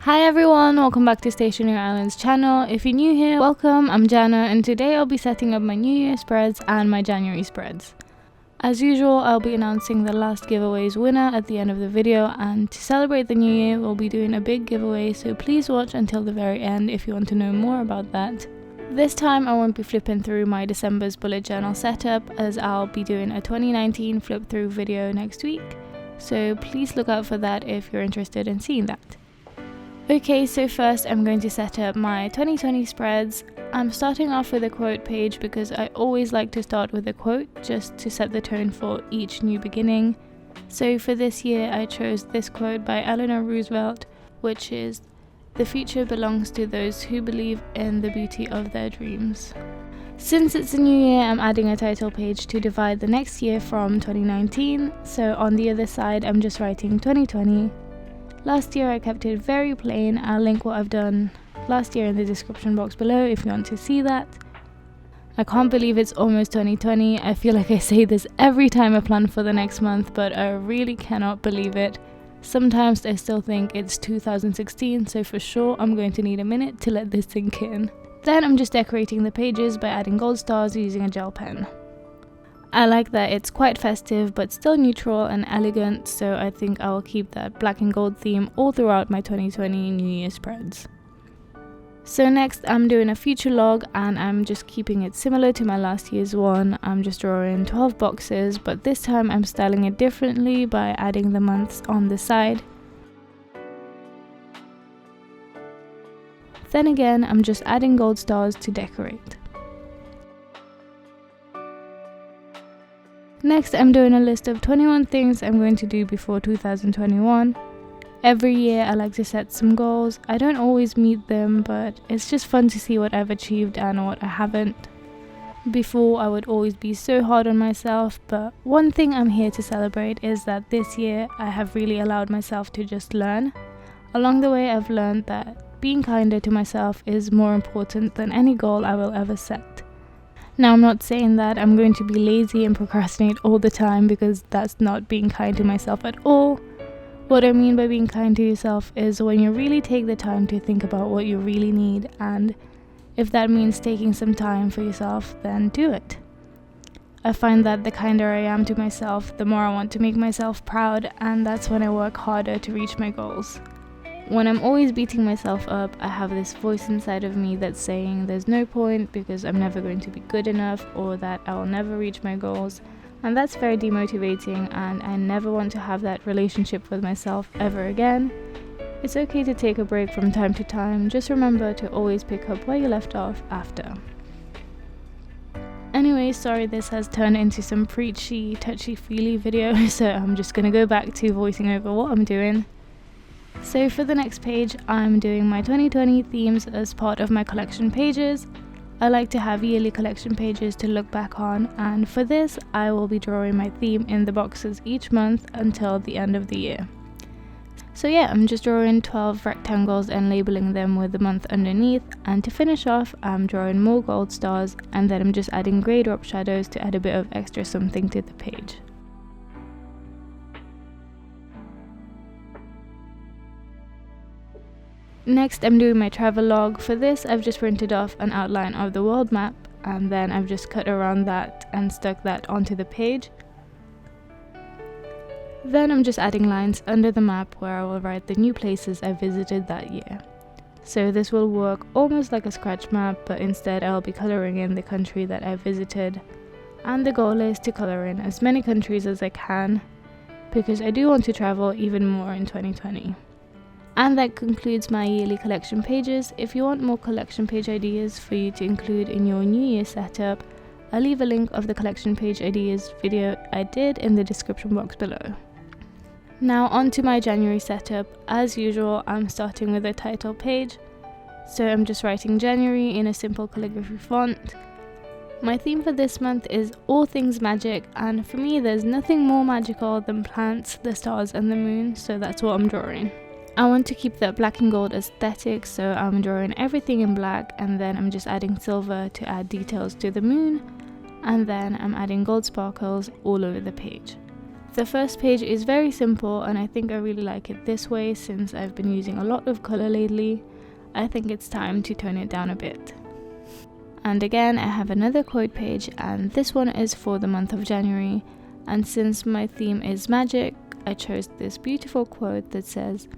Hi everyone, welcome back to Stationery Island's channel. If you're new here, welcome, I'm Jana and today I'll be setting up my New Year spreads and my January spreads. As usual, I'll be announcing the last giveaway's winner at the end of the video, and to celebrate the new year we'll be doing a big giveaway, so please watch until the very end if you want to know more about that. This time I won't be flipping through my December's bullet journal setup, as I'll be doing a 2019 flip through video next week, so please look out for that if you're interested in seeing that. Okay, so first I'm going to set up my 2020 spreads. I'm starting off with a quote page because I always like to start with a quote just to set the tone for each new beginning. So for this year I chose this quote by Eleanor Roosevelt, which is, "The future belongs to those who believe in the beauty of their dreams." Since it's a new year, I'm adding a title page to divide the next year from 2019, so on the other side I'm just writing 2020. Last year I kept it very plain. I'll link what I've done last year in the description box below if you want to see that. I can't believe it's almost 2020. I feel like I say this every time I plan for the next month, but I really cannot believe it. Sometimes I still think it's 2016, so for sure I'm going to need a minute to let this sink in. Then I'm just decorating the pages by adding gold stars using a gel pen. I like that it's quite festive but still neutral and elegant, so I think I will keep that black and gold theme all throughout my 2020 New Year spreads. So next I'm doing a future log, and I'm just keeping it similar to my last year's one. I'm just drawing 12 boxes, but this time I'm styling it differently by adding the months on the side. Then again, I'm just adding gold stars to decorate. Next, I'm doing a list of 21 things I'm going to do before 2021. Every year I like to set some goals. I don't always meet them, but it's just fun to see what I've achieved and what I haven't. Before, I would always be so hard on myself, but one thing I'm here to celebrate is that this year I have really allowed myself to just learn. Along the way I've learned that being kinder to myself is more important than any goal I will ever set. Now, I'm not saying that I'm going to be lazy and procrastinate all the time, because that's not being kind to myself at all. What I mean by being kind to yourself is when you really take the time to think about what you really need, and if that means taking some time for yourself, then do it. I find that the kinder I am to myself, the more I want to make myself proud, and that's when I work harder to reach my goals. When I'm always beating myself up, I have this voice inside of me that's saying there's no point because I'm never going to be good enough, or that I will never reach my goals, and that's very demotivating, and I never want to have that relationship with myself ever again. It's okay to take a break from time to time, just remember to always pick up where you left off after. Anyway, sorry this has turned into some preachy, touchy-feely video, so I'm just gonna go back to voicing over what I'm doing. So for the next page, I'm doing my 2020 themes as part of my collection pages. I like to have yearly collection pages to look back on, and for this I will be drawing my theme in the boxes each month until the end of the year. So yeah, I'm just drawing 12 rectangles and labeling them with the month underneath, and to finish off I'm drawing more gold stars, and then I'm just adding grey drop shadows to add a bit of extra something to the page. Next, I'm doing my travel log. For this, I've just printed off an outline of the world map, and then I've just cut around that and stuck that onto the page. Then I'm just adding lines under the map where I will write the new places I visited that year. So this will work almost like a scratch map, but instead I'll be colouring in the country that I visited. And the goal is to colour in as many countries as I can, because I do want to travel even more in 2020. And that concludes my yearly collection pages. If you want more collection page ideas for you to include in your New Year setup, I'll leave a link of the collection page ideas video I did in the description box below. Now on to my January setup. As usual, I'm starting with a title page. So I'm just writing January in a simple calligraphy font. My theme for this month is all things magic, and for me there's nothing more magical than plants, the stars and the moon, so that's what I'm drawing. I want to keep that black and gold aesthetic, so I'm drawing everything in black, and then I'm just adding silver to add details to the moon, and then I'm adding gold sparkles all over the page. The first page is very simple, and I think I really like it this way since I've been using a lot of colour lately. I think it's time to tone it down a bit. And again, I have another quote page, and this one is for the month of January, and since my theme is magic, I chose this beautiful quote that says,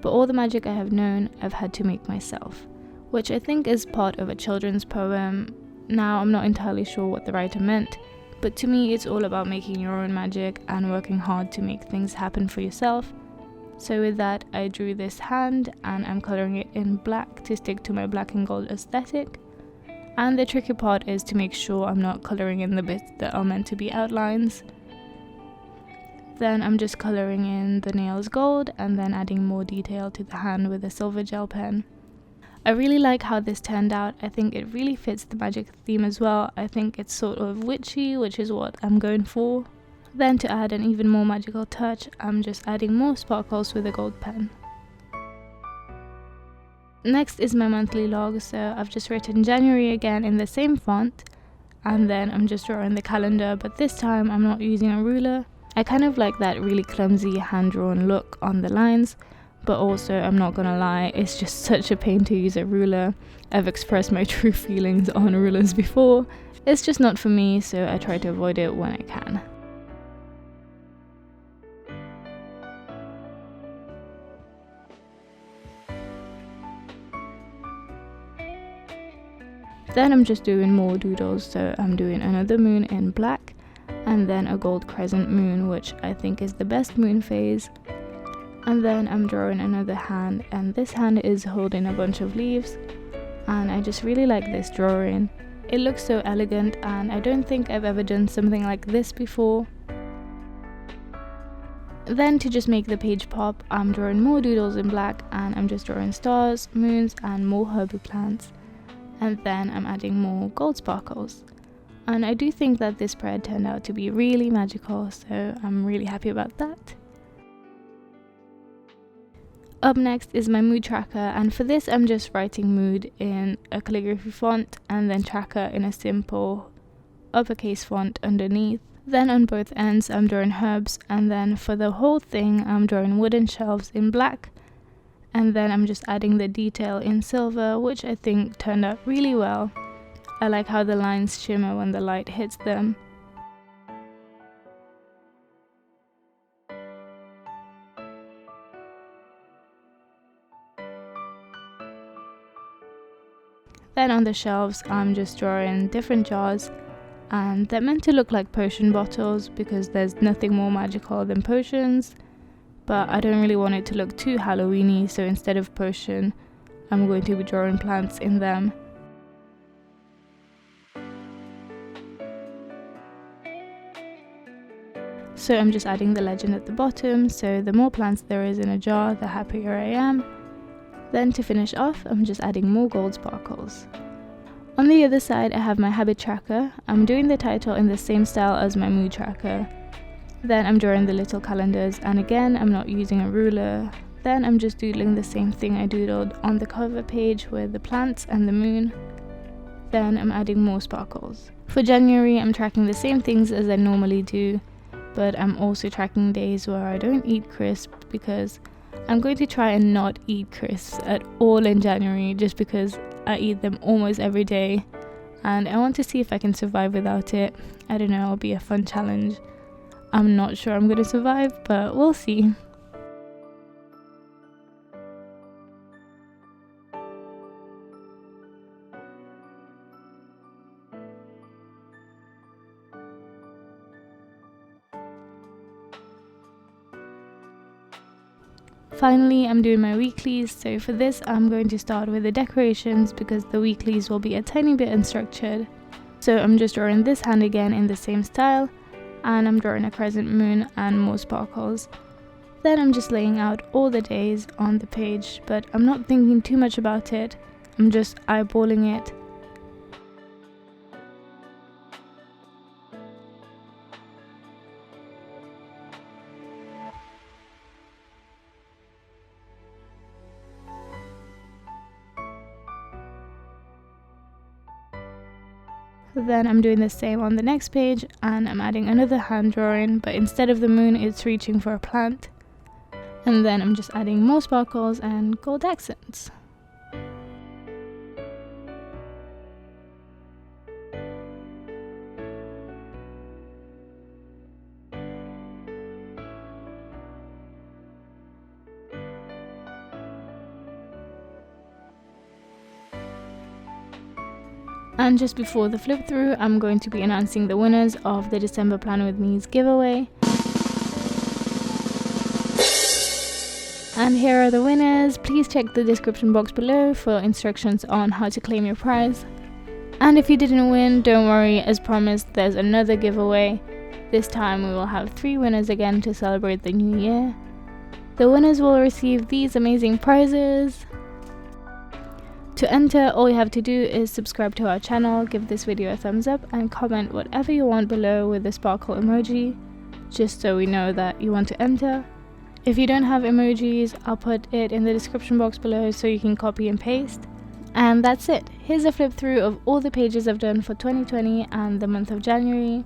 "But all the magic I have known, I've had to make myself," which I think is part of a children's poem. Now, I'm not entirely sure what the writer meant, but to me it's all about making your own magic and working hard to make things happen for yourself. So with that, I drew this hand, and I'm colouring it in black to stick to my black and gold aesthetic. And the tricky part is to make sure I'm not colouring in the bits that are meant to be outlines. Then I'm just colouring in the nails gold and then adding more detail to the hand with a silver gel pen. I really like how this turned out. I think it really fits the magic theme as well. I think it's sort of witchy, which is what I'm going for. Then to add an even more magical touch, I'm just adding more sparkles with a gold pen. Next is my monthly log, so I've just written January again in the same font, and then I'm just drawing the calendar, but this time I'm not using a ruler. I kind of like that really clumsy hand-drawn look on the lines, but also I'm not gonna lie, it's just such a pain to use a ruler. I've expressed my true feelings on rulers before. It's just not for me, so I try to avoid it when I can. Then I'm just doing more doodles, so I'm doing another moon in black and then a gold crescent moon, which I think is the best moon phase. And then I'm drawing another hand, and this hand is holding a bunch of leaves, and I just really like this drawing. It looks so elegant, and I don't think I've ever done something like this before. Then to just make the page pop, I'm drawing more doodles in black, and I'm just drawing stars, moons and more herby plants. And then I'm adding more gold sparkles. And I do think that this spread turned out to be really magical, so I'm really happy about that. Up next is my mood tracker, and for this I'm just writing mood in a calligraphy font and then tracker in a simple uppercase font underneath. Then on both ends I'm drawing herbs, and then for the whole thing I'm drawing wooden shelves in black. And then I'm just adding the detail in silver, which I think turned out really well. I like how the lines shimmer when the light hits them. Then on the shelves I'm just drawing different jars, and they're meant to look like potion bottles because there's nothing more magical than potions. But I don't really want it to look too Halloweeny, so instead of potion, I'm going to be drawing plants in them. So I'm just adding the legend at the bottom, so the more plants there is in a jar, the happier I am. Then to finish off, I'm just adding more gold sparkles. On the other side, I have my habit tracker. I'm doing the title in the same style as my mood tracker. Then I'm drawing the little calendars, and again I'm not using a ruler. Then I'm just doodling the same thing I doodled on the cover page with the plants and the moon. Then I'm adding more sparkles. For January I'm tracking the same things as I normally do, but I'm also tracking days where I don't eat crisps because I'm going to try and not eat crisps at all in January, just because I eat them almost every day and I want to see if I can survive without it. I don't know, it'll be a fun challenge. I'm not sure I'm going to survive, but we'll see. Finally, I'm doing my weeklies, so for this I'm going to start with the decorations because the weeklies will be a tiny bit unstructured. So I'm just drawing this hand again in the same style, and I'm drawing a crescent moon and more sparkles. Then I'm just laying out all the days on the page, but I'm not thinking too much about it, I'm just eyeballing it. Then I'm doing the same on the next page, and I'm adding another hand drawing, but instead of the moon it's reaching for a plant. And then I'm just adding more sparkles and gold accents. And just before the flip through, I'm going to be announcing the winners of the December Plan With Me's giveaway. And here are the winners. Please check the description box below for instructions on how to claim your prize. And if you didn't win, don't worry, as promised there's another giveaway. This time we will have 3 winners again to celebrate the new year. The winners will receive these amazing prizes. To enter, all you have to do is subscribe to our channel, give this video a thumbs up, and comment whatever you want below with the sparkle emoji, just so we know that you want to enter. If you don't have emojis, I'll put it in the description box below so you can copy and paste. And that's it. Here's a flip through of all the pages I've done for 2020 and the month of January.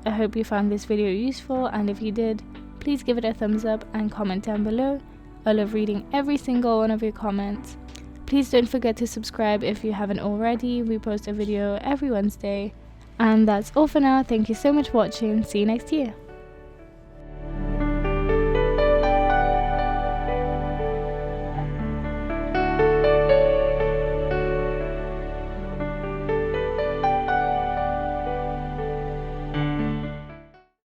I hope you found this video useful, and if you did, please give it a thumbs up and comment down below. I love reading every single one of your comments. Please don't forget to subscribe if you haven't already. We post a video every Wednesday. And that's all for now. Thank you so much for watching. See you next year.